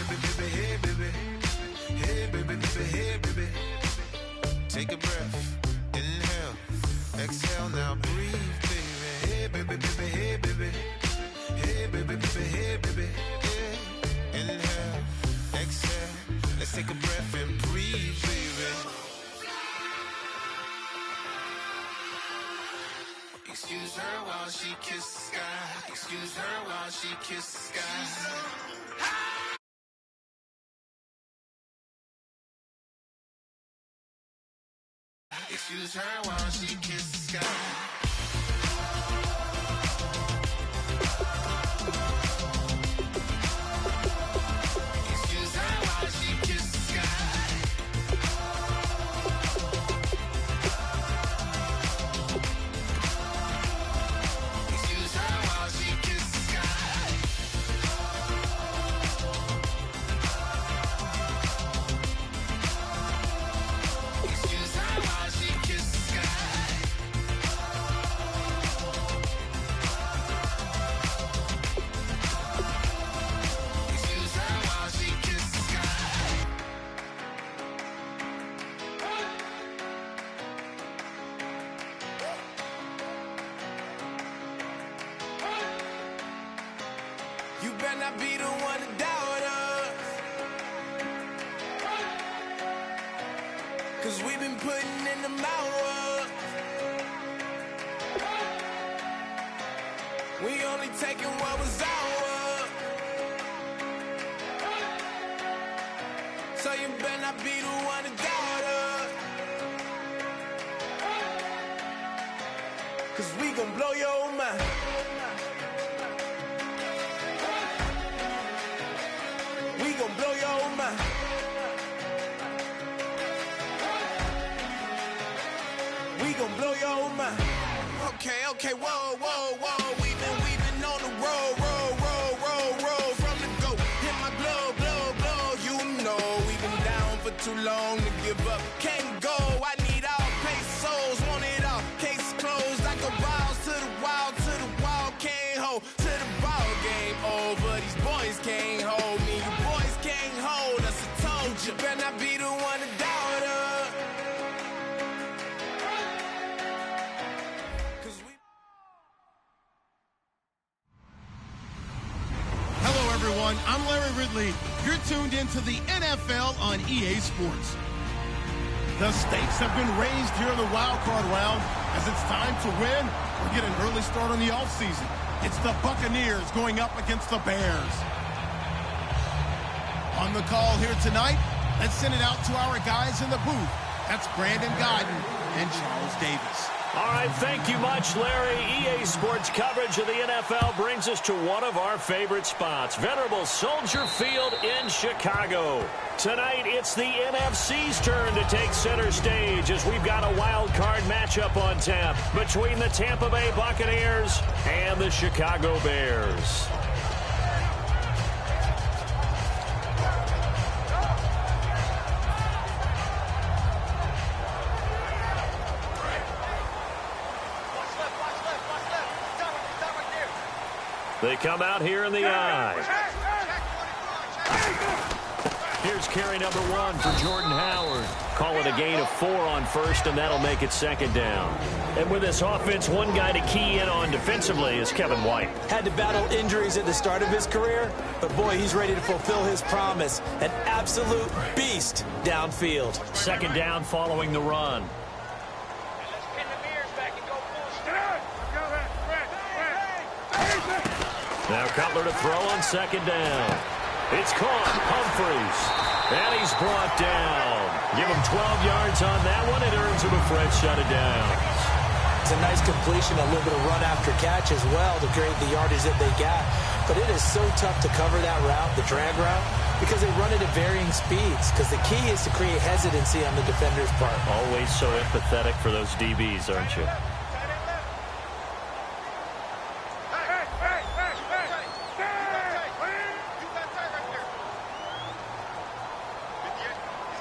hey, baby. Hey, baby, baby, hey, baby. Take a breath, inhale, exhale, now breathe, baby. Hey, baby, baby, hey, baby. Hey, baby, baby, hey, baby. Yeah. Inhale, exhale, let's take a breath and breathe, baby. Excuse her while she kisses the sky. Excuse her while she kisses the sky. Excuse her while she kisses the sky. Excuse her while she kisses the sky. Excuse her while she kisses the sky. Excuse her while she kisses the sky. Excuse her while she kisses the sky. You better not be the one to doubt us, 'cause we've been putting in the hours. We only taking what was ours. So you better not be the one to doubt us, 'cause we gon' blow your mind. We gon' blow your mind. We gon' blow your mind. Okay, whoa, whoa, whoa. We've been on the road, roll from the go. Hit my blow. You know we've been down for too long to give up. Can't go. I need all pesos, want it all. Case closed. I go balls to the wall, can't hold to the ball game over. These boys can't hold me. You boys can't hold us. I told you. Better not be the one to doubt us. 'Cause we. Hello, everyone. I'm Larry Ridley. You're tuned into the NFL on EA Sports. The stakes have been raised here in the wild card round as it's time to win or get an early start on the offseason. It's the Buccaneers going up against the Bears. On the call here tonight, let's send it out to our guys in the booth. That's Brandon Godden and Charles Davis. All right, thank you much, Larry. EA Sports coverage of the NFL brings us to one of our favorite spots, venerable Soldier Field in Chicago. Tonight, it's the NFC's turn to take center stage as we've got a wild card matchup on tap between the Tampa Bay Buccaneers and the Chicago Bears. They come out here in the eye. Here's carry number 1 for Jordan Howard. Call it a gain of 4 on first, and that'll make it second down. And with this offense, one guy to key in on defensively is Kevin White. Had to battle injuries at the start of his career, but boy, he's ready to fulfill his promise. An absolute beast downfield. Second down following the run. Now Cutler to throw on second down. It's caught. Humphreys. And he's brought down. Give him 12 yards on that one. It earns him a fresh set of downs. It's a nice completion, a little bit of run after catch as well to create the yardage that they got. But it is so tough to cover that route, the drag route, because they run it at varying speeds. Because the key is to create hesitancy on the defender's part. Always so empathetic for those DBs, aren't you?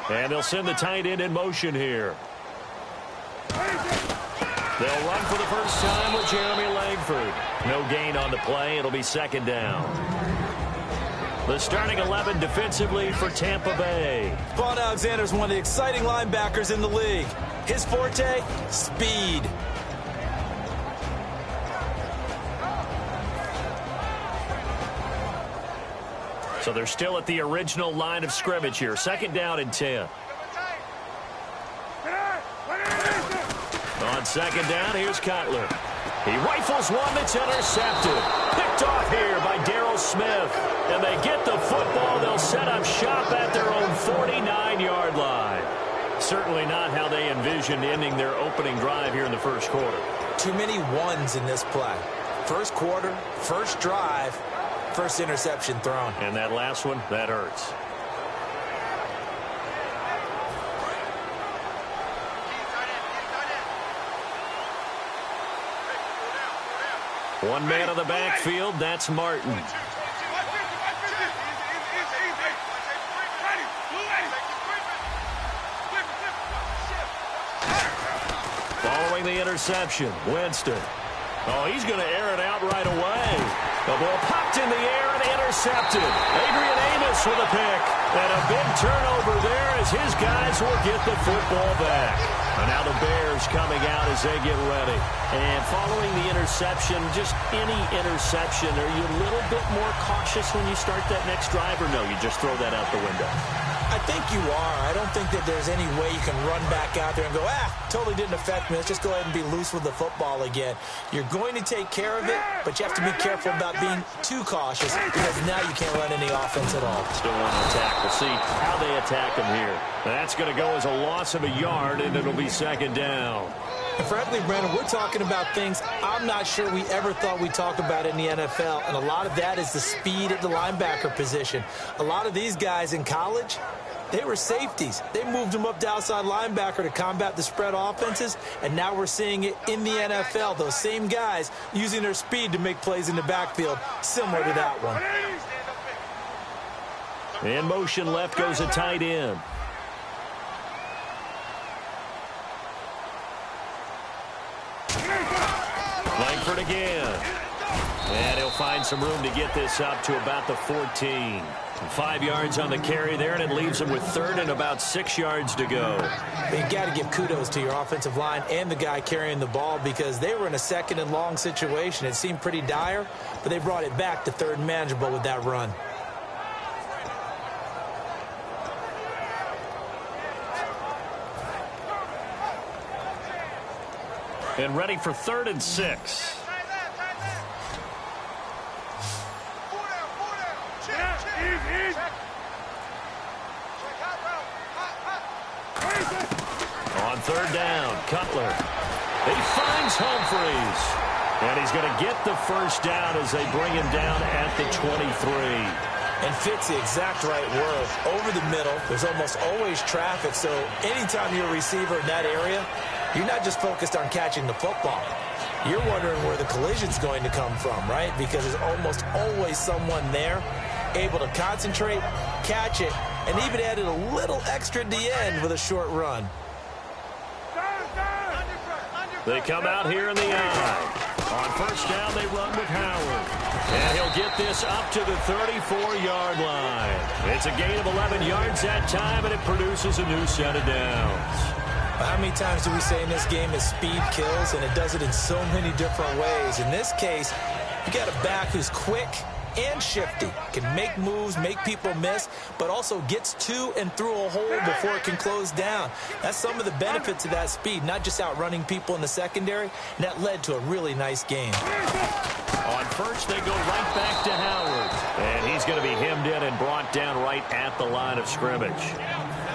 And they'll send the tight end in motion here. They'll run for the first time with Jeremy Langford. No gain on the play. It'll be second down. The starting 11 defensively for Tampa Bay. Vaughn Alexander is one of the exciting linebackers in the league. His forte, speed. So they're still at the original line of scrimmage here. 2nd down and 10. On 2nd down, here's Cutler. He rifles one that's intercepted. Picked off here by Darryl Smith. And they get the football. They'll set up shop at their own 49-yard line. Certainly not how they envisioned ending their opening drive here in the first quarter. Too many ones in this play. First quarter, first drive, first interception thrown. And that last one, that hurts. One man on the backfield, that's Martin. Following the interception, Winston. Oh, he's going to air it out right away. The ball popped in the air and intercepted. Adrian Amos with a pick. And a big turnover there as his guys will get the football back. And now the Bears coming out as they get ready. And following the interception, just any interception, are you a little bit more cautious when you start that next drive, or no, you just throw that out the window? I think you are. I don't think that there's any way you can run back out there and go, totally didn't affect me. Let's just go ahead and be loose with the football again. You're going to take care of it, but you have to be careful about being too cautious because now you can't run any offense at all. Still want to attack. We'll see how they attack them here. That's going to go as a loss of a yard, and it'll be 2nd down. And frankly, Brandon, we're talking about things I'm not sure we ever thought we'd talk about in the NFL, and a lot of that is the speed at the linebacker position. A lot of these guys in college, they were safeties. They moved them up to outside linebacker to combat the spread offenses, and now we're seeing it in the NFL. Those same guys using their speed to make plays in the backfield, similar to that one. In motion left goes a tight end. Langford again. And he'll find some room to get this up to about the 14. 5 yards on the carry there, and it leaves him with 3rd and about 6 yards to go. You've got to give kudos to your offensive line and the guy carrying the ball because they were in a 2nd and long situation. It seemed pretty dire, but they brought it back to 3rd and manageable with that run. And ready for 3rd and 6. On 3rd down, Cutler. He finds Humphreys. And he's going to get the first down as they bring him down at the 23. And fits the exact right word. Over the middle, there's almost always traffic, so anytime you're a receiver in that area, you're not just focused on catching the football. You're wondering where the collision's going to come from, right? Because there's almost always someone there able to concentrate, catch it, and even added a little extra at the end with a short run. They come out here in the eye. On 1st down, they run with Howard. And he'll get this up to the 34-yard line. It's a gain of 11 yards that time, and it produces a new set of downs. How many times do we say in this game that speed kills, and it does it in so many different ways? In this case, you got a back who's quick and shifty, can make moves, make people miss, but also gets to and through a hole before it can close down. That's some of the benefits of that speed, not just outrunning people in the secondary, and that led to a really nice game. On 1st, they go right back to Howard, and he's going to be hemmed in and brought down right at the line of scrimmage.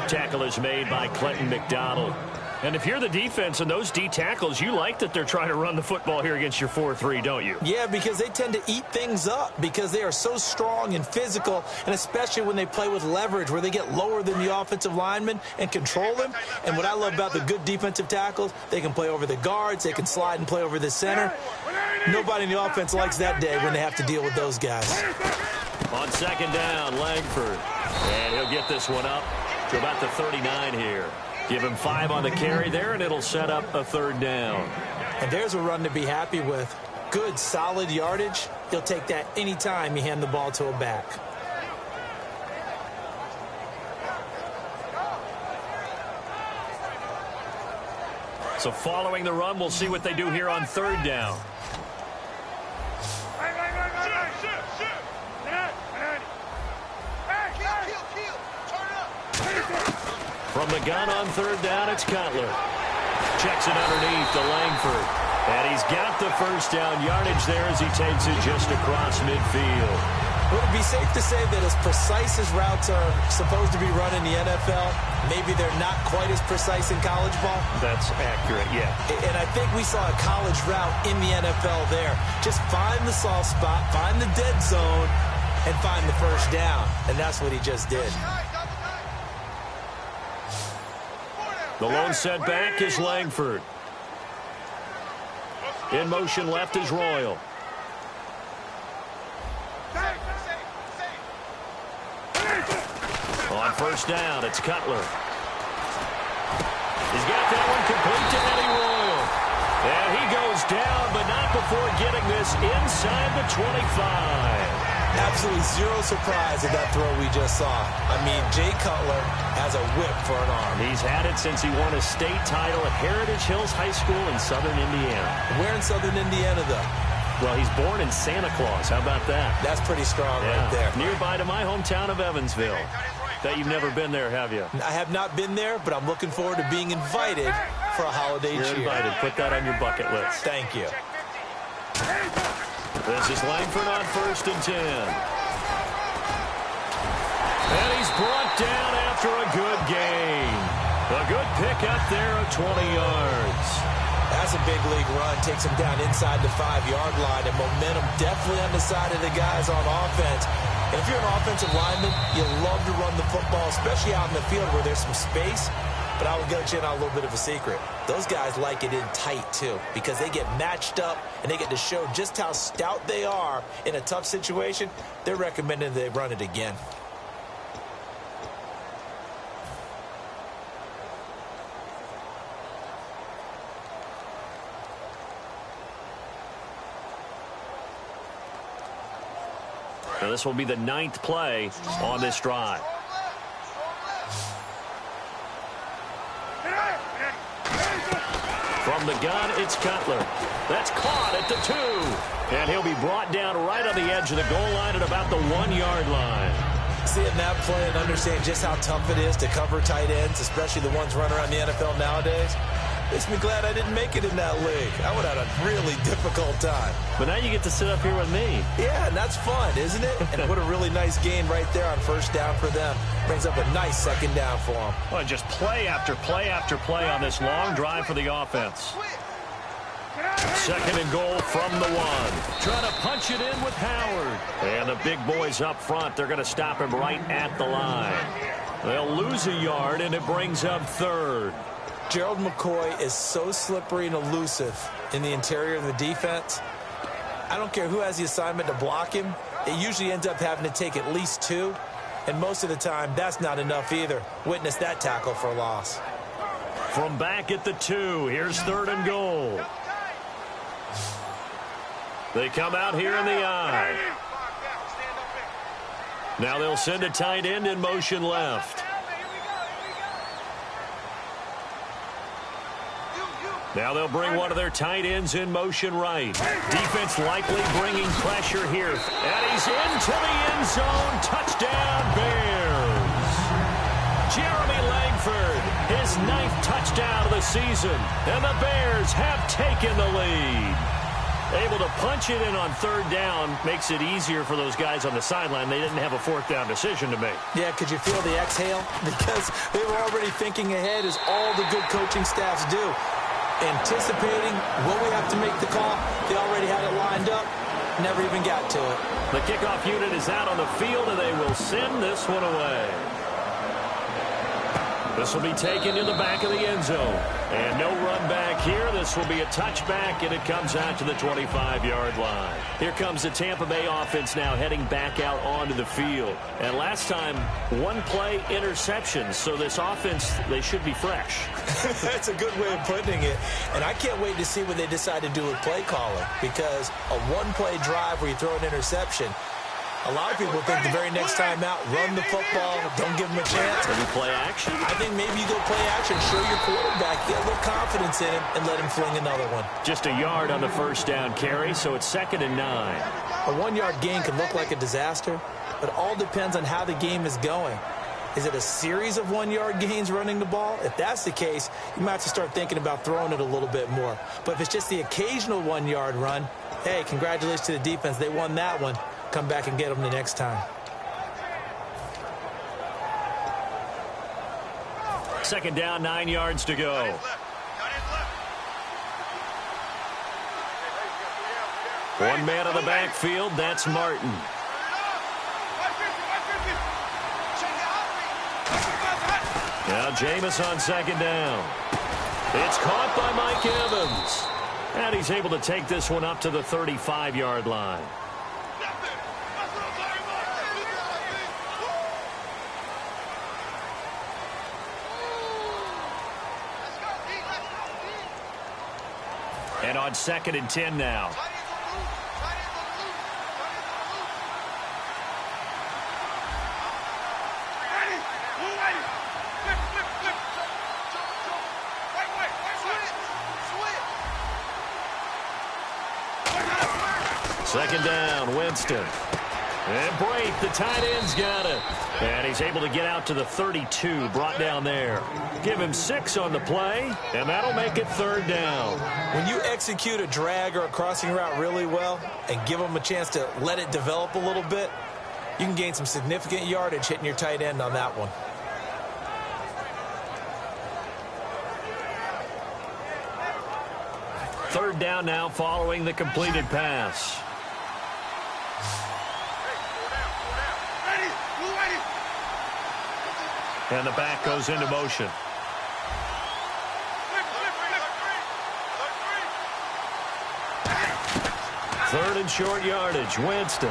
Tackle is made by Clinton McDonald. And if you're the defense and those D tackles, you like that they're trying to run the football here against your 4-3, don't you? Yeah, because they tend to eat things up because they are so strong and physical, and especially when they play with leverage where they get lower than the offensive lineman and control them. And what I love about the good defensive tackles, they can play over the guards, they can slide and play over the center. Nobody in the offense likes that day when they have to deal with those guys. On 2nd down, Langford. And he'll get this one up to about the 39 here. Give him 5 on the carry there, and it'll set up a 3rd down. And there's a run to be happy with. Good, solid yardage. He'll take that anytime you hand the ball to a back. So following the run, we'll see what they do here on third down. From the gun on third down, it's Cutler. Checks it underneath to Langford. And he's got the first down yardage there as he takes it just across midfield. Would it be safe to say that as precise as routes are supposed to be run in the NFL, maybe they're not quite as precise in college ball? That's accurate, yeah. And I think we saw a college route in the NFL there. Just find the soft spot, find the dead zone, and find the first down. And that's what he just did. The lone setback is Langford. In motion left is Royal. On first down, it's Cutler. He's got that one complete to Eddie Royal. And he goes down, but not before getting this inside the 25. Absolutely zero surprise at that throw we just saw. I mean, Jay Cutler has a whip for an arm. He's had it since he won a state title at Heritage Hills High School in southern Indiana. Where in southern Indiana, though? Well, he's born in Santa Claus. How about that? That's pretty strong right there. Nearby to my hometown of Evansville. Bet you've never been there, have you? I have not been there, but I'm looking forward to being invited for a holiday cheer. You're invited. Put that on your bucket list. Thank you. This is Langford on first and 10. And he's brought down after a good gain. A good pickup there of 20 yards. That's a big league run. Takes him down inside the 5-yard line. And momentum definitely on the side of the guys on offense. And if you're an offensive lineman, you love to run the football, especially out in the field where there's some space. But I will get you in on a little bit of a secret. Those guys like it in tight, too, because they get matched up and they get to show just how stout they are in a tough situation. They're recommending they run it again. Now this will be the 9th play on this drive. From the gun, it's Cutler. That's caught at the 2. And he'll be brought down right on the edge of the goal line at about the 1-yard line. Seeing that play and understand just how tough it is to cover tight ends, especially the ones running around the NFL nowadays, makes me glad I didn't make it in that league. I would have had a really difficult time. But now you get to sit up here with me. Yeah, and that's fun, isn't it? And what a really nice gain right there on first down for them. Brings up a nice second down for them. Well, just play after play after play on this long drive for the offense. Second and goal from the 1. Trying to punch it in with Howard. And the big boys up front, they're going to stop him right at the line. They'll lose a yard, and it brings up third. Gerald McCoy is so slippery and elusive in the interior of the defense. I don't care who has the assignment to block him. It usually ends up having to take at least 2. And most of the time, that's not enough either. Witness that tackle for a loss. From back at the 2, here's third and goal. They come out here in the I. Now they'll send a tight end in motion left. Now they'll bring one of their tight ends in motion right. Defense likely bringing pressure here. And he's into the end zone. Touchdown, Bears. Jeremy Langford, his 9th touchdown of the season. And the Bears have taken the lead. Able to punch it in on third down makes it easier for those guys on the sideline. They didn't have a fourth down decision to make. Yeah, could you feel the exhale? Because they were already thinking ahead, as all the good coaching staffs do. Anticipating what we have to make the call. They already had it lined up. Never even got to it. The kickoff unit is out on the field, and they will send this one away. This will be taken in the back of the end zone. And no run back here. This will be a touchback, and it comes out to the 25-yard line. Here comes the Tampa Bay offense now heading back out onto the field. And last time, 1-play interception. So this offense, they should be fresh. That's a good way of putting it. And I can't wait to see what they decide to do with play calling. Because a 1-play drive where you throw an interception, A lot of people think the very next time out, run the football, don't give him a chance. Maybe play action? I think maybe you go play action, show your quarterback, get a little confidence in him, and let him fling another one. Just a yard on the first down carry, so it's 2nd and 9. A 1-yard gain can look like a disaster, but it all depends on how the game is going. Is it a series of 1-yard gains running the ball? If that's the case, you might have to start thinking about throwing it a little bit more. But if it's just the occasional 1-yard run, hey, congratulations to the defense. They won that one. Come back and get them the next time. 2nd down, 9 yards to go. One man in the backfield, that's Martin. Now Jameis on 2nd down. It's caught by Mike Evans. And he's able to take this one up to the 35-yard line. And on 2nd and 10 now. Second down, Winston. And Brate, the tight end's got it. And he's able to get out to the 32, brought down there. Give him 6 on the play, and that'll make it 3rd down. When you execute a drag or a crossing route really well and give them a chance to let it develop a little bit, you can gain some significant yardage hitting your tight end on that one. Third down now following the completed pass. And the back goes into motion. Third and short yardage, Winston.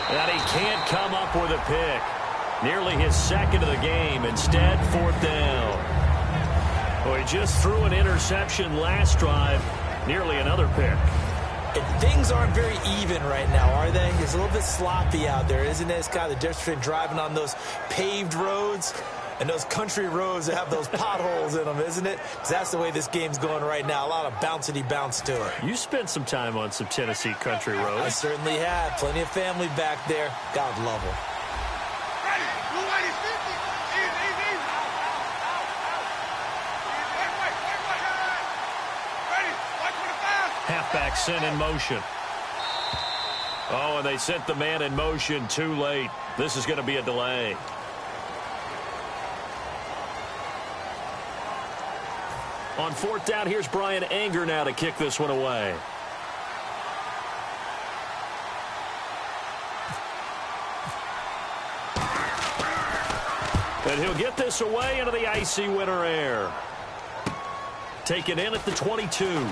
And he can't come up with a pick. Nearly his 2nd of the game. Instead, 4th down. Well, he just threw an interception last drive. Nearly another pick. And things aren't very even right now, are they? It's a little bit sloppy out there, isn't it? It's kind of the difference between driving on those paved roads and those country roads that have those potholes in them, isn't it? 'Cause that's the way this game's going right now. A lot of bouncy bounce to it. You spent some time on some Tennessee country roads. I certainly have. Plenty of family back there. God love them. Halfback sent in motion. Oh, and they sent the man in motion too late. This is going to be a delay. On 4th down, here's Brian Anger now to kick this one away. And he'll get this away into the icy winter air. Taken in at the 22.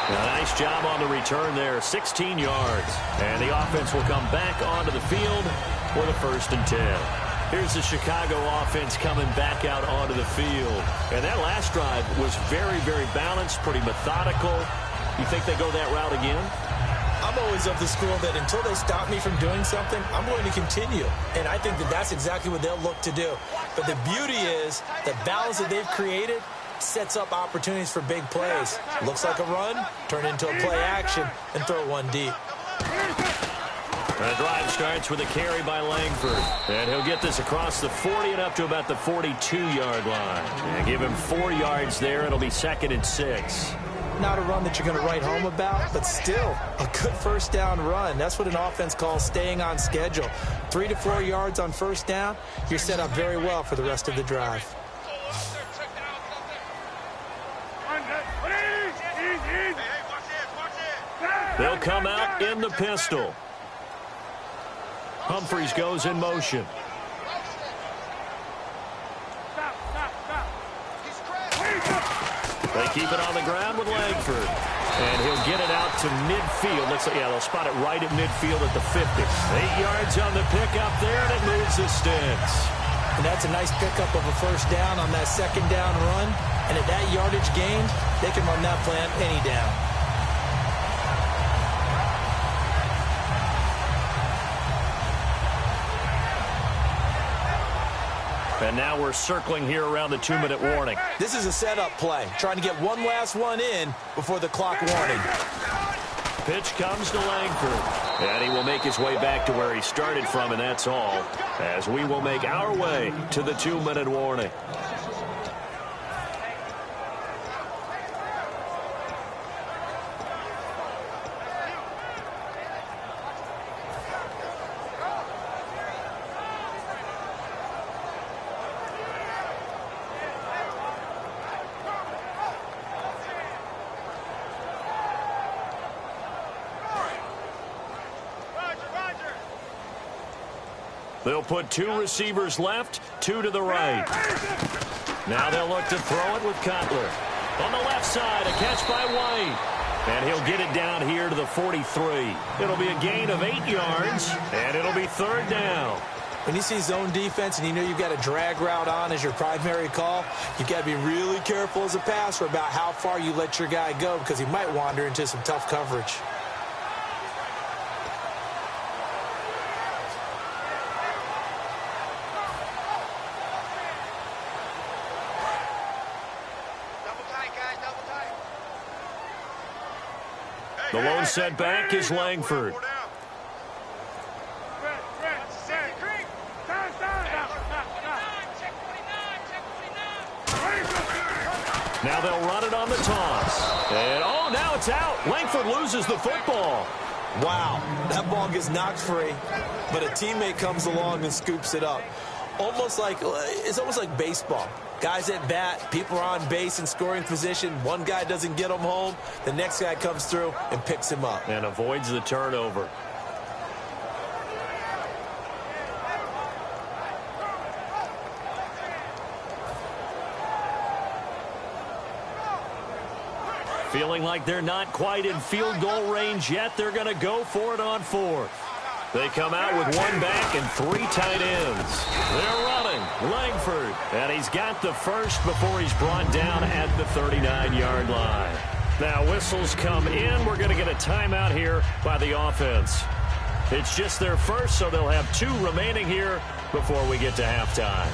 A nice job on the return there, 16 yards. And the offense will come back onto the field for the 1st and 10. Here's the Chicago offense coming back out onto the field. And that last drive was very, very balanced, pretty methodical. You think they go that route again? I'm always of the school that until they stop me from doing something, I'm going to continue. And I think that that's exactly what they'll look to do. But the beauty is the balance that they've created sets up opportunities for big plays. Looks like a run, turn into a play action, and throw one deep. The drive starts with a carry by Langford. And he'll get this across the 40 and up to about the 42-yard line. And give him 4 yards there. It'll be 2nd and 6. Not a run that you're going to write home about, but still a good 1st down run. That's what an offense calls staying on schedule. 3 to 4 yards on 1st down, you're set up very well for the rest of the drive. They'll come out in the pistol. Humphreys goes in motion. They keep it on the ground with Langford. And he'll get it out to midfield. Looks like, yeah, they'll spot it right at midfield at the 50. 8 yards on the pickup there, and it moves the sticks. And that's a nice pickup of a 1st down on that 2nd down run. And at that yardage gained, they can run that play on any down. And now we're circling here around the 2-minute warning. This is a setup play, trying to get one last one in before the clock warning. Pitch comes to Langford. And he will make his way back to where he started from, and that's all, as we will make our way to the 2-minute warning. They'll put 2 receivers left, 2 to the right. Now they'll look to throw it with Cutler. On the left side, a catch by White. And he'll get it down here to the 43. It'll be a gain of 8 yards, and it'll be 3rd down. When you see zone defense and you know you've got a drag route on as your primary call, you've got to be really careful as a passer about how far you let your guy go because he might wander into some tough coverage. The lone setback is Langford. Now they'll run it on the toss. And, oh, now it's out. Langford loses the football. Wow, that ball gets knocked free, but a teammate comes along and scoops it up. It's almost like baseball. Guys at bat, people are on base in scoring position. One guy doesn't get him home. The next guy comes through and picks him up. And avoids the turnover. Feeling like they're not quite in field goal range yet. They're going to go for it on 4th. They come out with 1 back and 3 tight ends. They're running. Langford. And he's got the first before he's brought down at the 39-yard line. Now whistles come in. We're going to get a timeout here by the offense. It's just their first, so they'll have 2 remaining here before we get to halftime.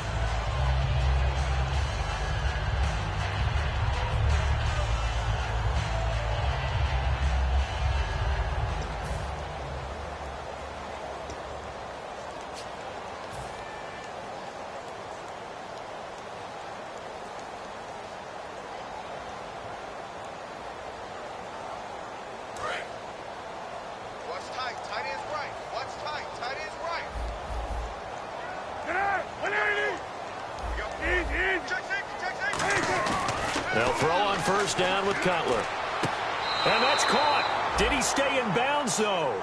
They'll throw on first down with Cutler. And that's caught. Did he stay in bounds, though?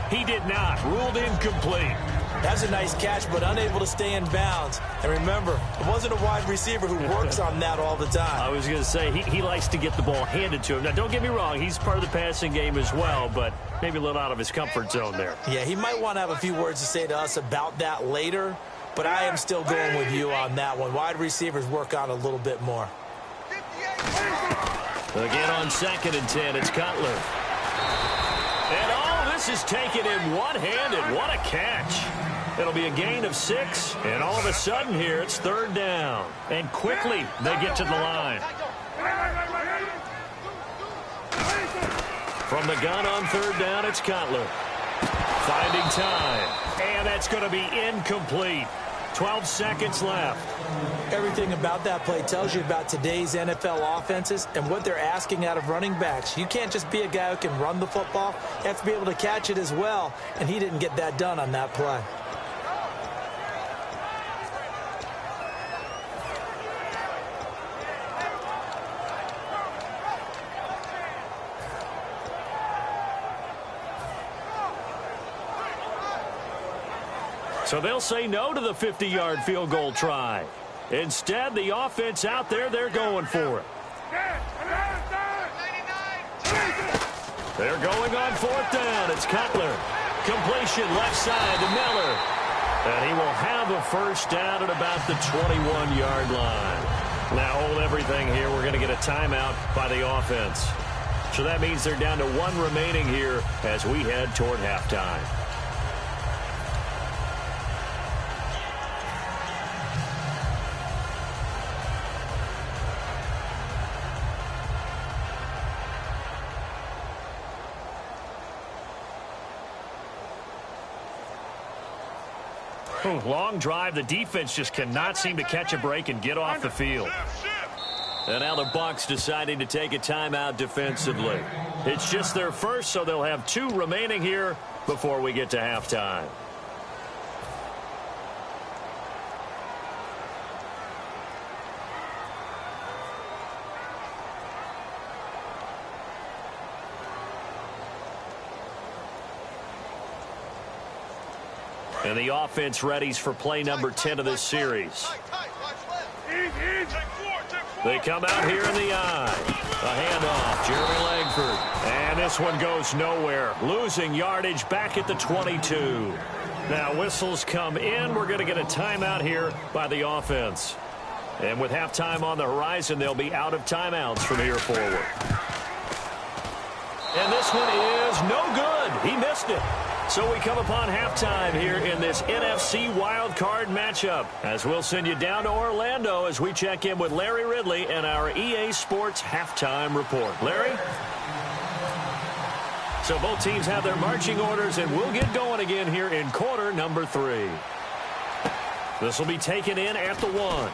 He did not. Ruled incomplete. That's a nice catch, but unable to stay in bounds. And remember, it wasn't a wide receiver who works on that all the time. I was going to say, he likes to get the ball handed to him. Now, don't get me wrong. He's part of the passing game as well, but maybe a little out of his comfort zone there. Yeah, he might want to have a few words to say to us about that later, but I am still going with you on that one. Wide receivers work on a little bit more. Again on 2nd and 10, it's Cutler. And oh, this is taken in one-handed. What a catch. It'll be a gain of 6, and all of a sudden here it's 3rd down. And quickly they get to the line. From the gun on 3rd down, it's Cutler. Finding time. And that's going to be incomplete. 12 seconds left. Everything about that play tells you about today's NFL offenses and what they're asking out of running backs. You can't just be a guy who can run the football. You have to be able to catch it as well, and he didn't get that done on that play. So they'll say no to the 50-yard field goal try. Instead, the offense out there, they're going for it. They're going on 4th down. It's Cutler. Completion left side to Miller. And he will have a first down at about the 21-yard line. Now hold everything here. We're going to get a timeout by the offense. So that means they're down to 1 remaining here as we head toward halftime. Long drive. The defense just cannot seem to catch a break and get off the field. And now the Bucs deciding to take a timeout defensively. It's just their first, so they'll have 2 remaining here before we get to halftime. And the offense readies for play number 10 of this series. They come out here in the eye. A handoff, Jeremy Langford. And this one goes nowhere. Losing yardage back at the 22. Now whistles come in. We're going to get a timeout here by the offense. And with halftime on the horizon, they'll be out of timeouts from here forward. And this one is no good. He missed it. So we come upon halftime here in this NFC wildcard matchup, as we'll send you down to Orlando as we check in with Larry Ridley and our EA Sports halftime report. Larry? So both teams have their marching orders, and we'll get going again here in quarter number 3. This will be taken in at the 1.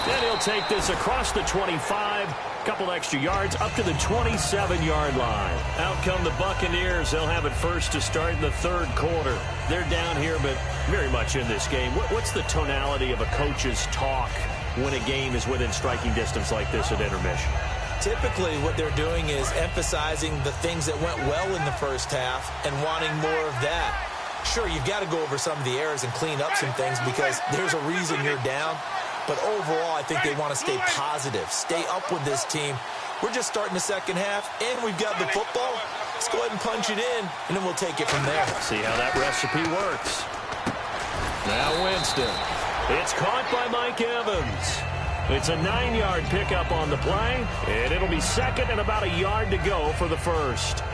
Then he'll take this across the 25. Couple extra yards up to the 27-yard line. Out come the Buccaneers. They'll have it first to start in the 3rd quarter. They're down here, but very much in this game. What's the tonality of a coach's talk when a game is within striking distance like this at intermission? Typically, what they're doing is emphasizing the things that went well in the first half and wanting more of that. Sure, you've got to go over some of the errors and clean up some things because there's a reason you're down. But overall, I think they want to stay positive, stay up with this team. We're just starting the second half, and we've got the football. Let's go ahead and punch it in, and then we'll take it from there. See how that recipe works. Now Winston. It's caught by Mike Evans. It's a 9-yard pickup on the play, and it'll be second and about a yard to go for the first.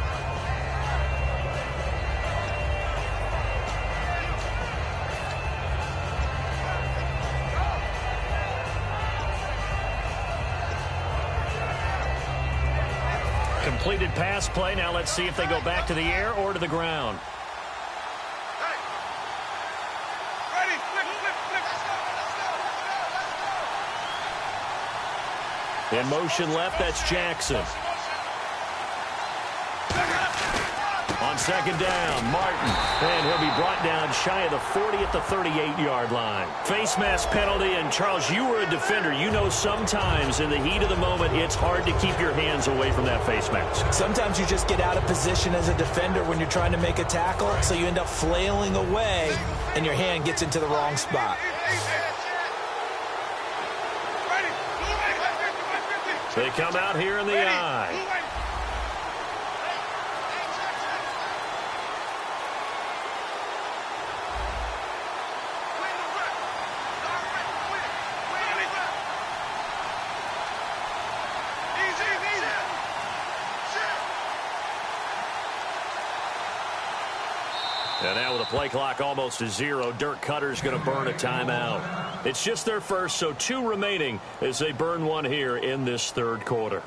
Completed pass play. Now let's see if they go back to the air or to the ground. In motion left, that's Jackson. On second down, Martin. And he'll be brought down shy of the 40 at the 38-yard line. Face mask penalty, and Charles, you were a defender. You know sometimes in the heat of the moment, it's hard to keep your hands away from that face mask. Sometimes you just get out of position as a defender when you're trying to make a tackle, so you end up flailing away, and your hand gets into the wrong spot. They come out here in the eye. And now with the play clock almost to 0, Dirk Cutter's going to burn a timeout. It's just their first, so 2 remaining as they burn one here in this 3rd quarter.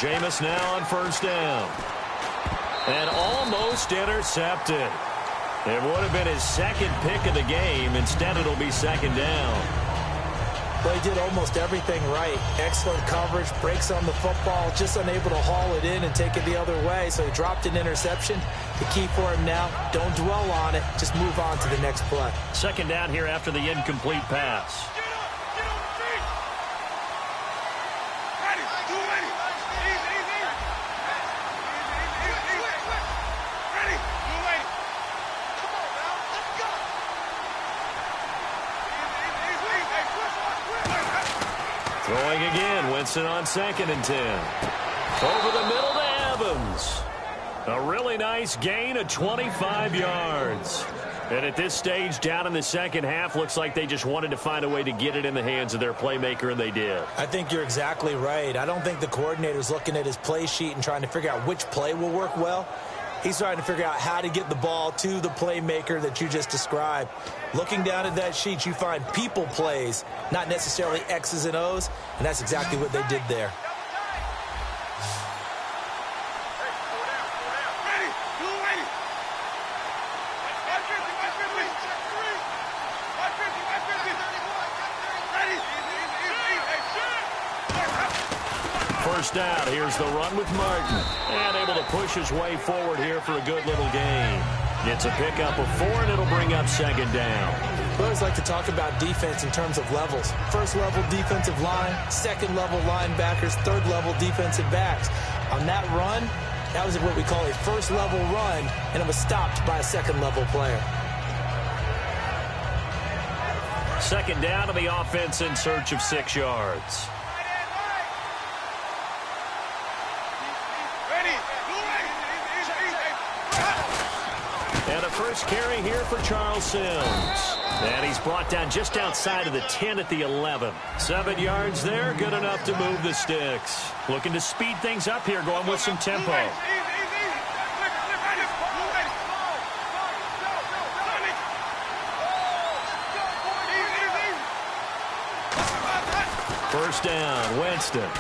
Jameis now on first down. And almost intercepted. It would have been his 2nd pick of the game. Instead, it'll be 2nd down. Well, he did almost everything right. Excellent coverage, breaks on the football, just unable to haul it in and take it the other way. So he dropped an interception. The key for him now, don't dwell on it. Just move on to the next play. 2nd down here after the incomplete pass. Throwing again, Winston on 2nd and 10. Over the middle to Evans. A really nice gain of 25 yards. And at this stage, down in the second half, looks like they just wanted to find a way to get it in the hands of their playmaker, and they did. I think you're exactly right. I don't think the coordinator's looking at his play sheet and trying to figure out which play will work well. He's trying to figure out how to get the ball to the playmaker that you just described. Looking down at that sheet, you find people plays, not necessarily X's and O's, and that's exactly what they did there. First down, here's the run with Martin. And able to push his way forward here for a good little gain. It's a pickup of 4, and it'll bring up second down. We always like to talk about defense in terms of levels. First level defensive line, second level linebackers, third level defensive backs. On that run, that was what we call a first level run, and it was stopped by a second level player. Second down to the offense in search of 6 yards. And a first carry here for Charles Sims. And he's brought down just outside of the 10 at the 11. 7 yards there, good enough to move the sticks. Looking to speed things up here, going with some tempo. First down, Winston.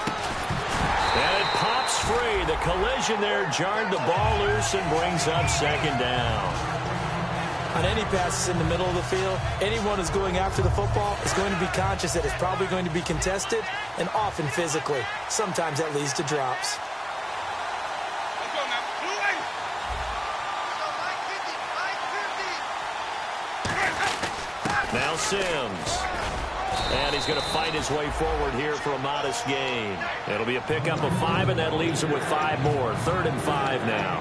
And it pops free. The collision there jarred the ball loose and brings up second down. On any passes in the middle of the field, anyone who's going after the football is going to be conscious that it's probably going to be contested, and often physically. Sometimes that leads to drops. Now Sims. And he's going to fight his way forward here for a modest gain. It'll be a pickup of 5, and that leaves him with 5 more. 3rd and 5 now.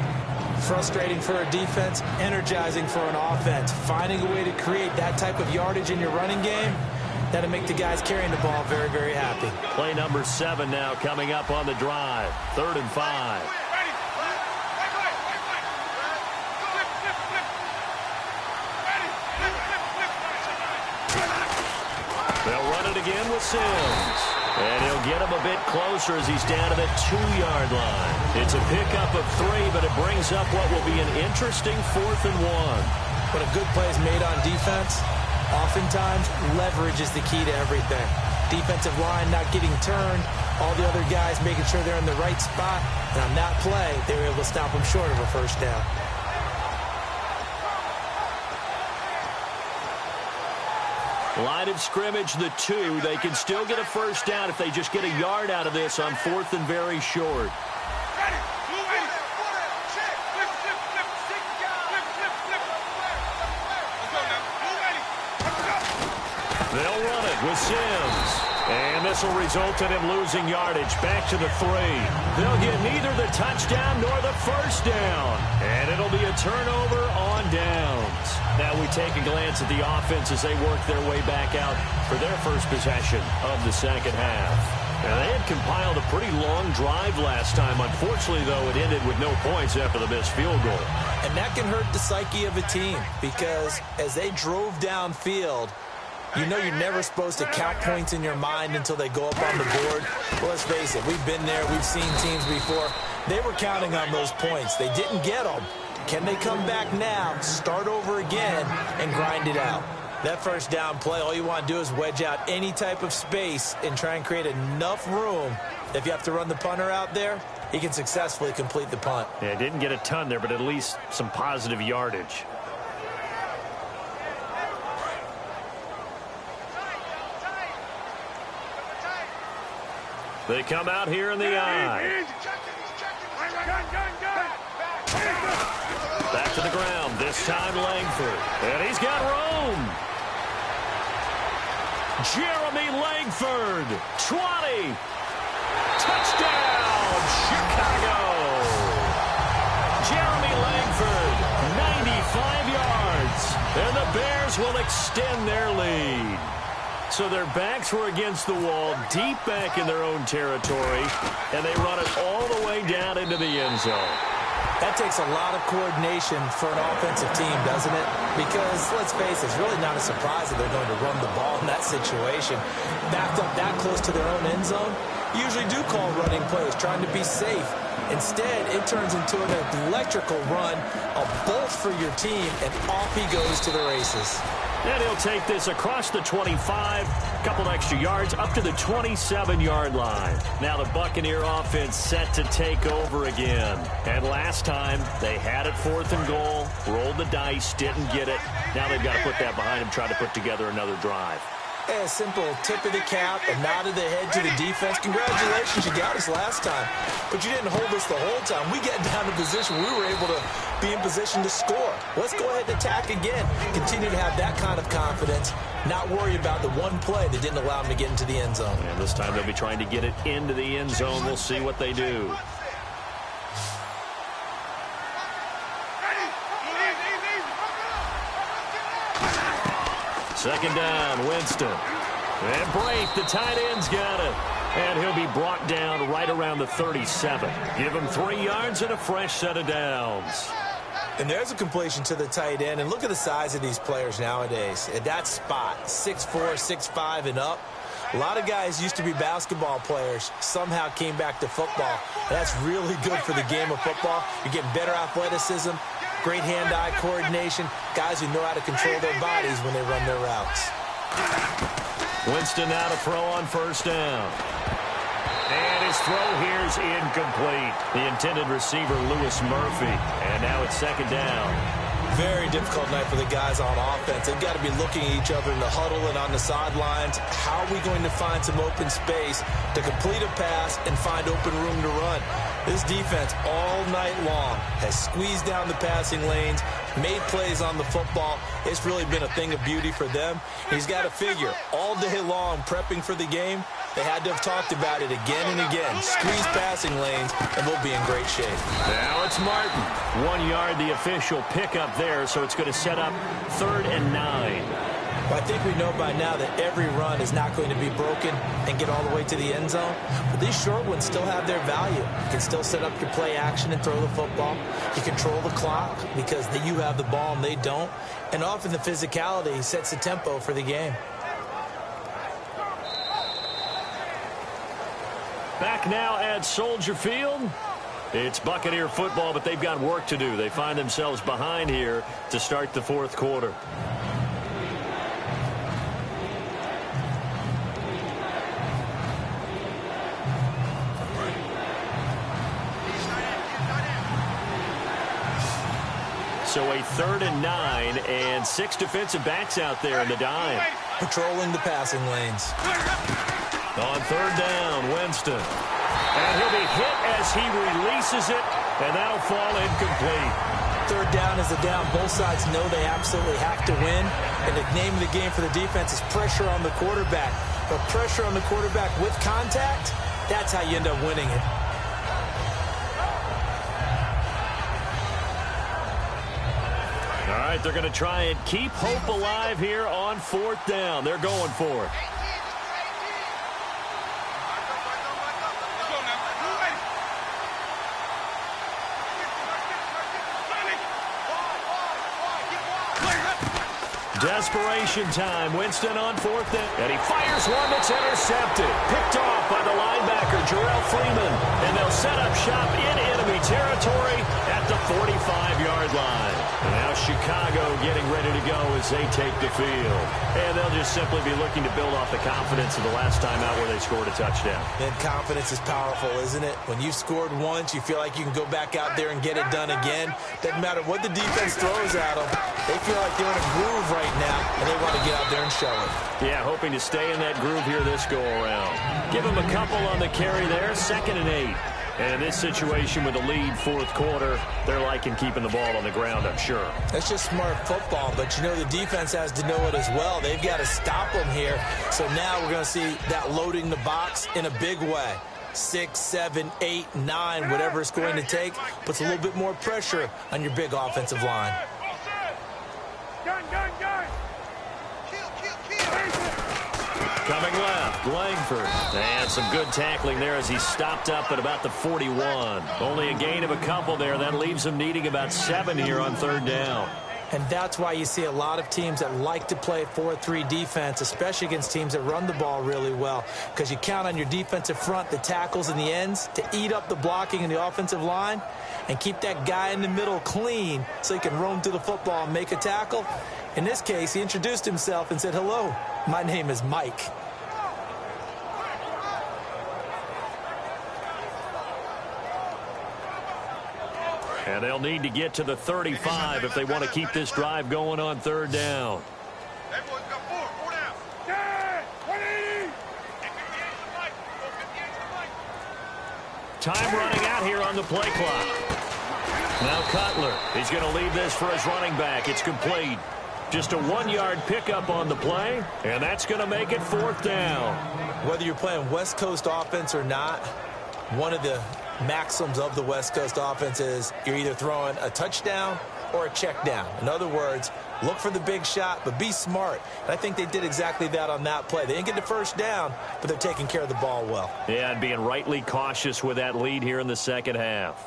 Frustrating for a defense, energizing for an offense. Finding a way to create that type of yardage in your running game, that'll make the guys carrying the ball very, very happy. Play number 7 now coming up on the drive. 3rd and 5. They'll run it again with Sims. And he'll get him a bit closer as he's down to the 2-yard line. It's a pickup of 3, but it brings up what will be an interesting 4th and 1. When a good play is made on defense, oftentimes leverage is the key to everything. Defensive line not getting turned, all the other guys making sure they're in the right spot, and on that play, they were able to stop them short of a first down. Line of scrimmage, the 2. They can still get a first down if they just get a yard out of this on 4th and very short. They'll run it with Sims. And this will result in him losing yardage back to the 3. They'll get neither the touchdown nor the first down. And it'll be a turnover on downs. Now we take a glance at the offense as they work their way back out for their first possession of the second half. And they had compiled a pretty long drive last time. Unfortunately, though, it ended with no points after the missed field goal. And that can hurt the psyche of a team because as they drove downfield, you know you're never supposed to count points in your mind until they go up on the board. Well, let's face it, we've been there, we've seen teams before. They were counting on those points. They didn't get them. Can they come back now, start over again, and grind it out? That first down play, all you want to do is wedge out any type of space and try and create enough room. If you have to run the punter out there, he can successfully complete the punt. Yeah, didn't get a ton there, but at least some positive yardage. They come out here in the eye. Back to the ground, this time Langford. And he's got room. Jeremy Langford, 20. Touchdown, Chicago. Jeremy Langford, 95 yards. And the Bears will extend their lead. So their backs were against the wall, deep back in their own territory, and they run it all the way down into the end zone. That takes a lot of coordination for an offensive team, doesn't it? Because, let's face it, it's really not a surprise that they're going to run the ball in that situation. Backed up that close to their own end zone, you usually do call running plays, trying to be safe. Instead, it turns into an electrical run, a bolt for your team, and off he goes to the races. And he'll take this across the 25, a couple extra yards, up to the 27-yard line. Now the Buccaneer offense set to take over again. And last time, they had it 4th and goal, rolled the dice, didn't get it. Now they've got to put that behind them, try to put together another drive. A simple tip of the cap, a nod of the head to the defense. Congratulations, you got us last time. But you didn't hold us the whole time. We got down to position. We were able to be in position to score. Let's go ahead and attack again. Continue to have that kind of confidence. Not worry about the one play that didn't allow them to get into the end zone. And this time they'll be trying to get it into the end zone. We'll see what they do. Second down, Winston. And Blake, the tight end's got it. And he'll be brought down right around the 37. Give him 3 yards and a fresh set of downs. And there's a completion to the tight end. And look at the size of these players nowadays. At that spot, 6'4", 6'5", and up. A lot of guys used to be basketball players, somehow came back to football. That's really good for the game of football. You're getting better athleticism, great hand-eye coordination, guys who know how to control their bodies when they run their routes. Winston now to throw on first down. And his throw here's incomplete. The intended receiver, Lewis Murphy. And now it's second down. Very difficult night for the guys on offense. They've got to be looking at each other in the huddle and on the sidelines. How are we going to find some open space to complete a pass and find open room to run? This defense all night long has squeezed down the passing lanes, made plays on the football. It's really been a thing of beauty for them. He's got to figure all day long prepping for the game. They had to have talked about it again and again. Squeeze passing lanes, and they'll be in great shape. Now it's Martin. 1 yard, the official pickup there, so it's going to set up 3rd and 9. Well, I think we know by now that every run is not going to be broken and get all the way to the end zone. But these short ones still have their value. You can still set up your play action and throw the football. You control the clock because you have the ball and they don't. And often the physicality sets the tempo for the game. Back now at Soldier Field. It's Buccaneer football, but they've got work to do. They find themselves behind here to start the 4th quarter. So a 3rd and 9 and 6 defensive backs out there in the dime. Patrolling the passing lanes. On 3rd down, Winston. And he'll be hit as he releases it, and that'll fall incomplete. 3rd down is a down. Both sides know they absolutely have to win. And the name of the game for the defense is pressure on the quarterback. But pressure on the quarterback with contact, that's how you end up winning it. All right, they're going to try and keep hope alive here on 4th down. They're going for it. Desperation time. Winston on 4th down. And he fires one that's intercepted. Picked off by the linebacker, Jarrell Freeman. And they'll set up shop in enemy territory at the 45-yard line. And now Chicago getting ready to go as they take the field. And they'll just simply be looking to build off the confidence of the last time out where they scored a touchdown. And confidence is powerful, isn't it? When you've scored once, you feel like you can go back out there and get it done again. Doesn't matter what the defense throws at them. They feel like they're in a groove right now, and they want to get out there and show it. Yeah, hoping to stay in that groove here this go-around. Give them a couple on the carry there, 2nd and 8. And in this situation with the lead 4th quarter, they're liking keeping the ball on the ground, I'm sure. That's just smart football, but you know the defense has to know it as well. They've got to stop them here. So now we're going to see that loading the box in a big way. 6, 7, 8, 9, whatever it's going to take, puts a little bit more pressure on your big offensive line. Coming left, Langford. And some good tackling there as he stopped up at about the 41. Only a gain of a couple there. That leaves him needing about 7 here on third down. And that's why you see a lot of teams that like to play 4-3 defense, especially against teams that run the ball really well, because you count on your defensive front, the tackles and the ends, to eat up the blocking in the offensive line and keep that guy in the middle clean so he can roam through the football and make a tackle. In this case, he introduced himself and said, "Hello, my name is Mike." And they'll need to get to the 35 if they want to keep this drive going on third down. Time running out here on the play clock. Now Cutler, he's going to leave this for his running back. It's complete. Just a 1-yard pickup on the play, and that's going to make it fourth down. Whether you're playing West Coast offense or not, one of the maxims of the West Coast offense is you're either throwing a touchdown or a check down. In other words, look for the big shot, but be smart. And I think they did exactly that on that play. They didn't get the first down, but they're taking care of the ball well. Yeah, and being rightly cautious with that lead here in the second half.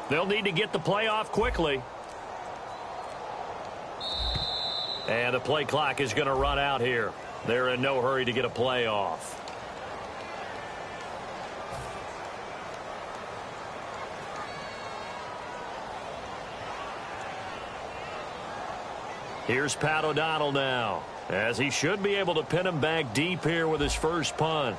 They'll need to get the play off quickly. And the play clock is going to run out here. They're in no hurry to get a play off. Here's Pat O'Donnell now, as he should be able to pin him back deep here with his first punt.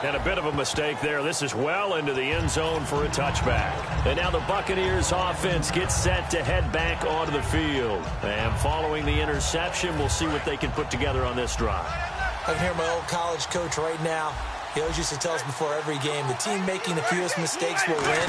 And a bit of a mistake there. This is well into the end zone for a touchback. And now the Buccaneers offense gets set to head back onto the field. And following the interception, we'll see what they can put together on this drive. I can hear my old college coach right now. He always used to tell us before every game, the team making the fewest mistakes will win.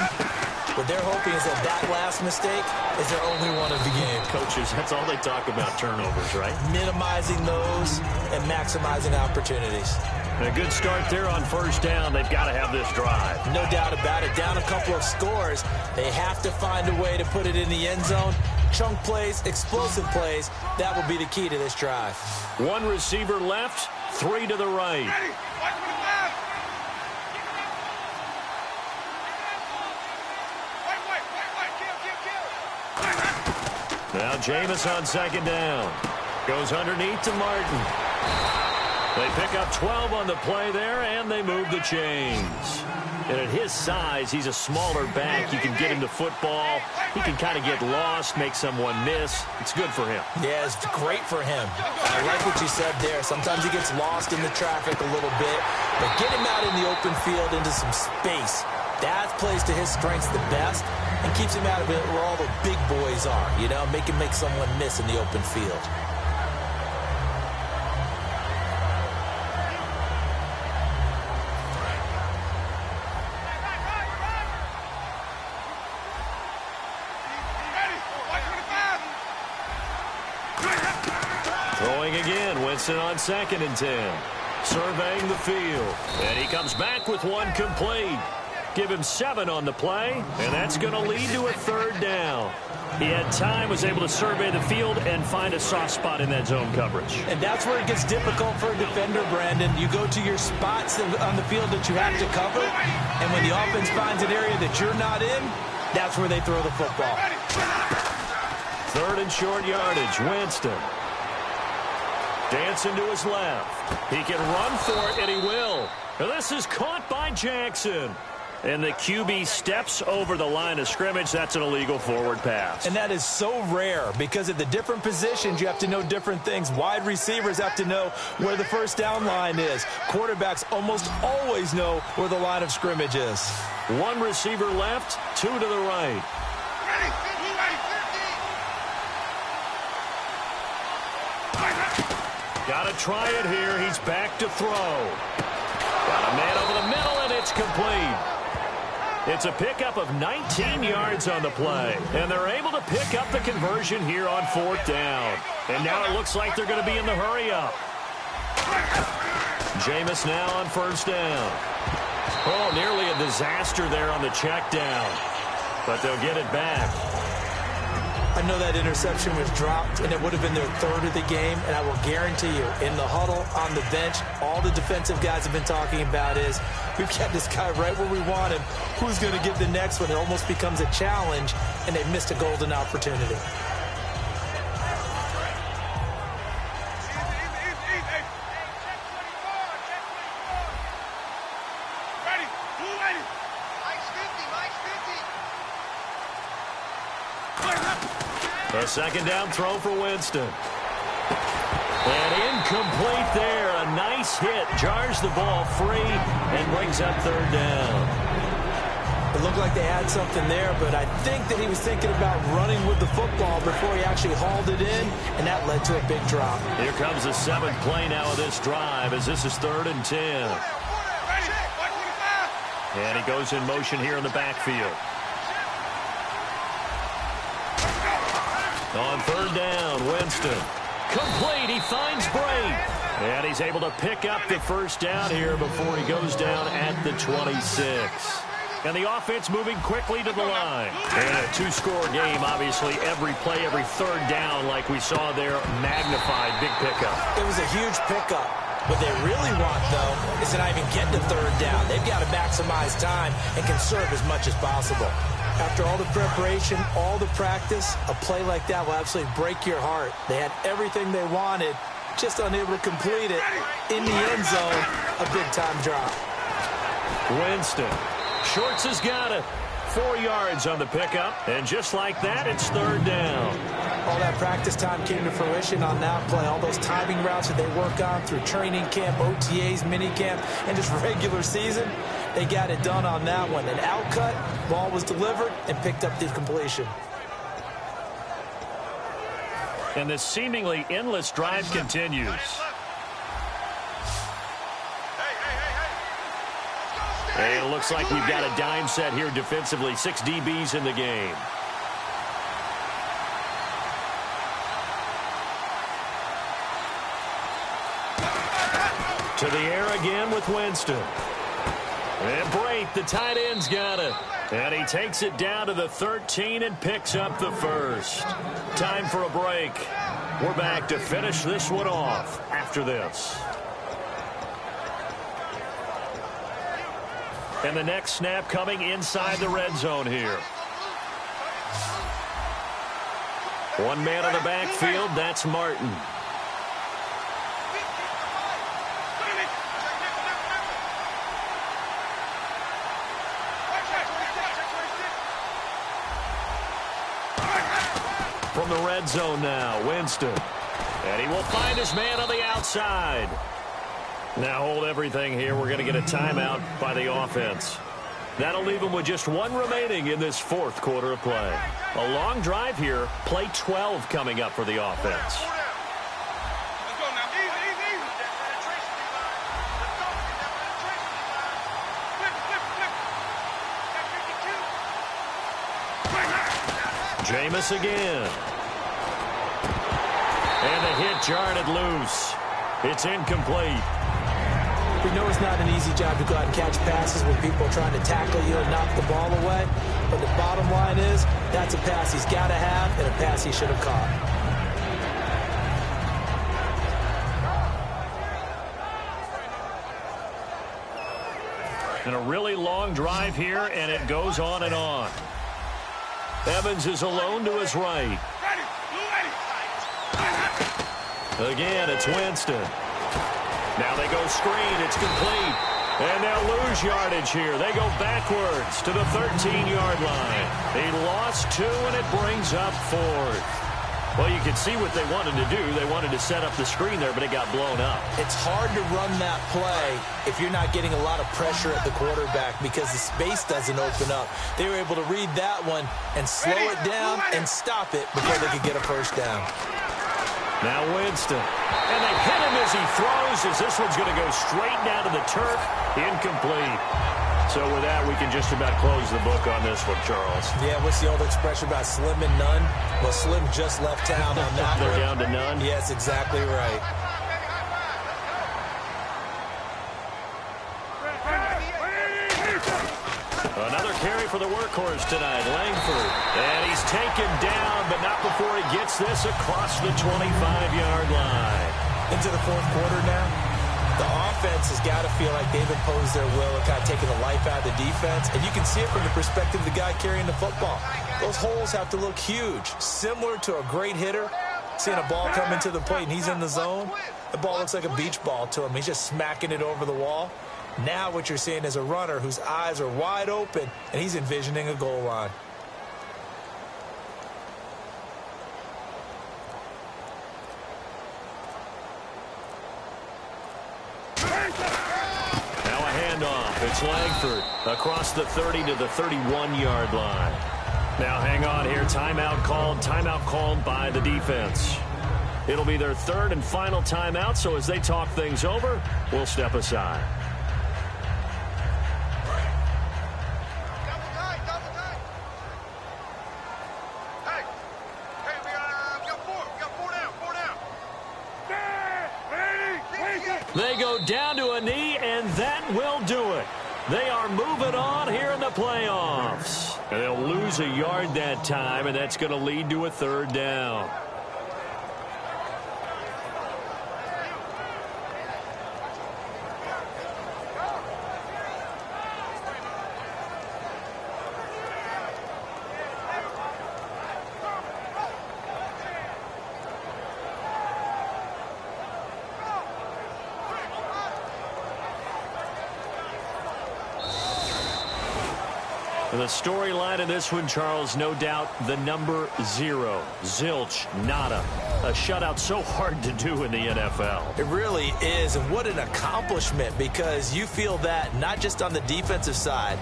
What they're hoping is that that last mistake is their only one of the game. Coaches, that's all they talk about, turnovers, right? Minimizing those and maximizing opportunities. And a good start there on first down. They've got to have this drive. No doubt about it. Down a couple of scores. They have to find a way to put it in the end zone. Chunk plays, explosive plays. That will be the key to this drive. One receiver left, 3 to the right. Now Jameis on second down. Goes underneath to Martin. They pick up 12 on the play there, and they move the chains. And at his size, he's a smaller back. You can get him to football. He can kind of get lost, make someone miss. It's good for him. Yeah, it's great for him. I like what you said there. Sometimes he gets lost in the traffic a little bit, but get him out in the open field into some space. That plays to his strengths the best and keeps him out of it where all the big boys are, you know, make him make someone miss in the open field. Throwing again, Winston on 2nd and 10. Surveying the field. And he comes back with one complete. Give him 7 on the play, and that's going to lead to a third down. He had time, was able to survey the field and find a soft spot in that zone coverage. And that's where it gets difficult for a defender, Brandon. You go to your spots on the field that you have to cover, and when the offense finds an area that you're not in, that's where they throw the football. 3rd and short yardage, Winston. Dancing to his left. He can run for it, and he will. Now this is caught by Jackson. And the QB steps over the line of scrimmage. That's an illegal forward pass. And that is so rare because at the different positions, you have to know different things. Wide receivers have to know where the first down line is. Quarterbacks almost always know where the line of scrimmage is. 1 receiver left, 2 to the right. Got to try it here. He's back to throw. Got a man over the middle, and it's complete. It's a pickup of 19 yards on the play, and they're able to pick up the conversion here on 4th down. And now it looks like they're going to be in the hurry-up. Jameis now on 1st down. Oh, nearly a disaster there on the check down, but they'll get it back. I know that interception was dropped, and it would have been their 3rd of the game, and I will guarantee you, in the huddle, on the bench, all the defensive guys have been talking about is, we've got this guy right where we want him. Who's going to get the next one? It almost becomes a challenge, and they've missed a golden opportunity. A 2nd down throw for Winston. And incomplete there. A nice hit. Jars the ball free and brings up 3rd down. It looked like they had something there, but I think that he was thinking about running with the football before he actually hauled it in, and that led to a big drop. Here comes the 7th play now of this drive as this is 3rd and 10. And he goes in motion here in the backfield. On 3rd down, Winston. Complete. He finds Bray. And he's able to pick up the 1st down here before he goes down at the 26. And the offense moving quickly to the line. And a 2-score game, obviously, every play, every 3rd down, like we saw there, magnified, big pickup. It was a huge pickup. What they really want, though, is to not even get to 3rd down. They've got to maximize time and conserve as much as possible. After all the preparation, all the practice, a play like that will absolutely break your heart. They had everything they wanted, just unable to complete it. In the end zone, a big-time drop. Winston. Shorts has got it. 4 yards on the pickup, and just like that, it's 3rd down. All that practice time came to fruition on that play. All those timing routes that they work on through training camp, OTAs, mini camp, and just regular season, they got it done on that one. An outcut, ball was delivered, and picked up the completion. And this seemingly endless drive continues. And it looks like we've got a dime set here defensively. 6 DBs in the game. To the air again with Winston. And Brate, the tight end's got it. And he takes it down to the 13 and picks up the 1st. Time for a break. We're back to finish this one off after this. And the next snap coming inside the red zone here. One man on the backfield, that's Martin. From the red zone now, Winston. And he will find his man on the outside. Now hold everything here. We're going to get a timeout by the offense. That'll leave them with just 1 remaining in this 4th quarter of play. A long drive here. Play 12 coming up for the offense. Jameis again. And the hit jarred it loose. It's incomplete. We know it's not an easy job to go out and catch passes when people are trying to tackle you and knock the ball away. But the bottom line is, that's a pass he's got to have and a pass he should have caught. And a really long drive here, and it goes on and on. Evans is alone to his right. Again, it's Winston. Now they go screen. It's complete. And they'll lose yardage here. They go backwards to the 13-yard line. They lost 2, and it brings up 4th. Well, you can see what they wanted to do. They wanted to set up the screen there, but it got blown up. It's hard to run that play if you're not getting a lot of pressure at the quarterback because the space doesn't open up. They were able to read that one and slow it down and stop it before they could get a 1st down. Now Winston. And they hit him as he throws, as this one's going to go straight down to the turf. Incomplete. So with that, we can just about close the book on this one, Charles. Yeah, what's the old expression about slim and none? Well, Slim just left town on that. They're down to none? Yes, exactly right. Another carry for the workhorse tonight, Langford. And he's taken down, but not before he gets this across the 25-yard line. Into the fourth quarter now. The offense has got to feel like they've imposed their will and kind of taken the life out of the defense. And you can see it from the perspective of the guy carrying the football. Those holes have to look huge, similar to a great hitter. Seeing a ball come into the plate and he's in the zone, the ball looks like a beach ball to him. He's just smacking it over the wall. Now what you're seeing is a runner whose eyes are wide open, and he's envisioning a goal line. Now a handoff. It's Langford across the 30 to the 31-yard line. Now hang on here. Timeout called by the defense. It'll be their third and final timeout, so as they talk things over, we'll step aside. They go down to a knee, and that will do it. They are moving on here in the playoffs. And they'll lose a yard that time, and that's going to lead to a third down. The storyline in this one, Charles, no doubt the number 0. Zilch, nada. A shutout so hard to do in the NFL. It really is, and what an accomplishment, because you feel that not just on the defensive side,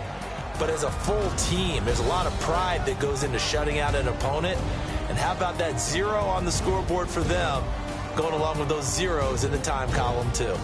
but as a full team. There's a lot of pride that goes into shutting out an opponent. And how about that 0 on the scoreboard for them, going along with those zeros in the time column, too.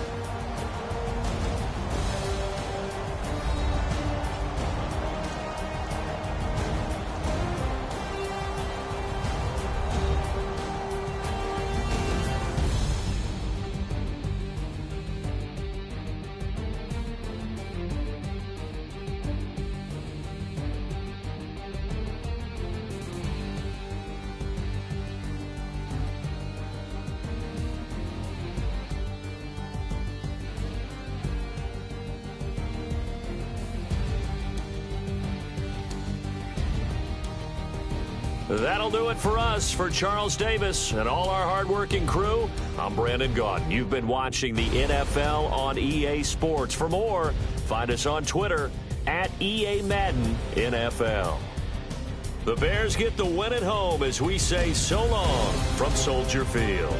That'll do it for us. For Charles Davis and all our hardworking crew, I'm Brandon Gaudin. You've been watching the NFL on EA Sports. For more, find us on Twitter at EA Madden NFL. The Bears get the win at home as we say so long from Soldier Field.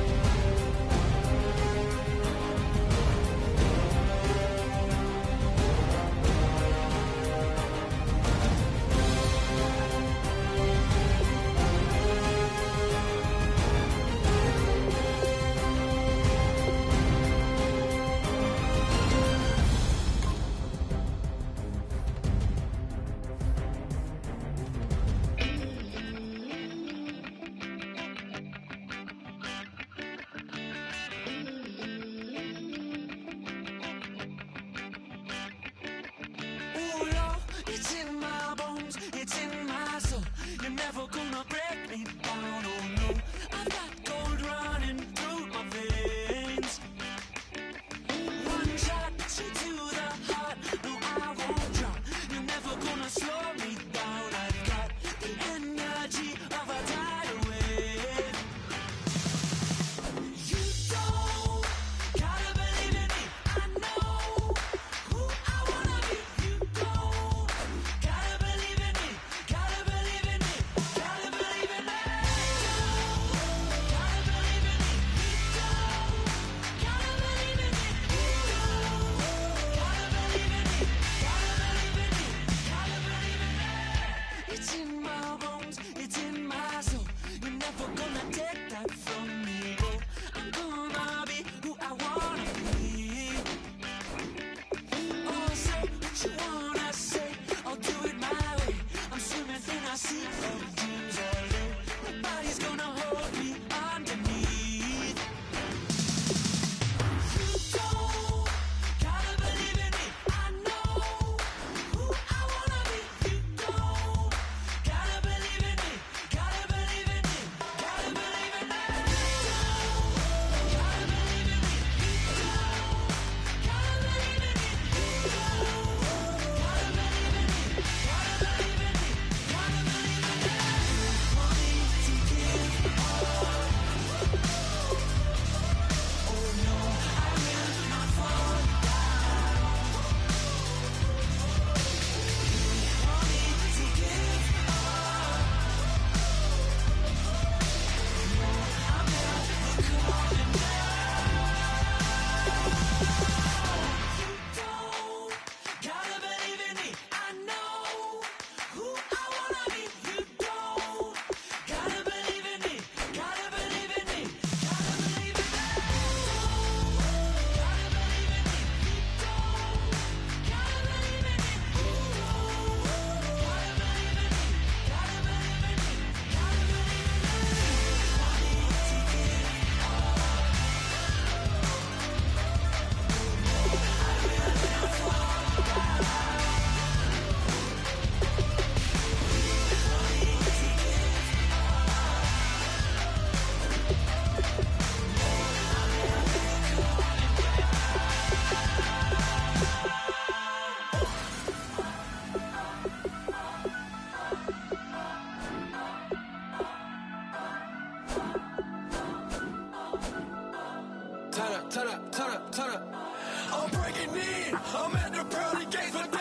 I'm at the pearly gates with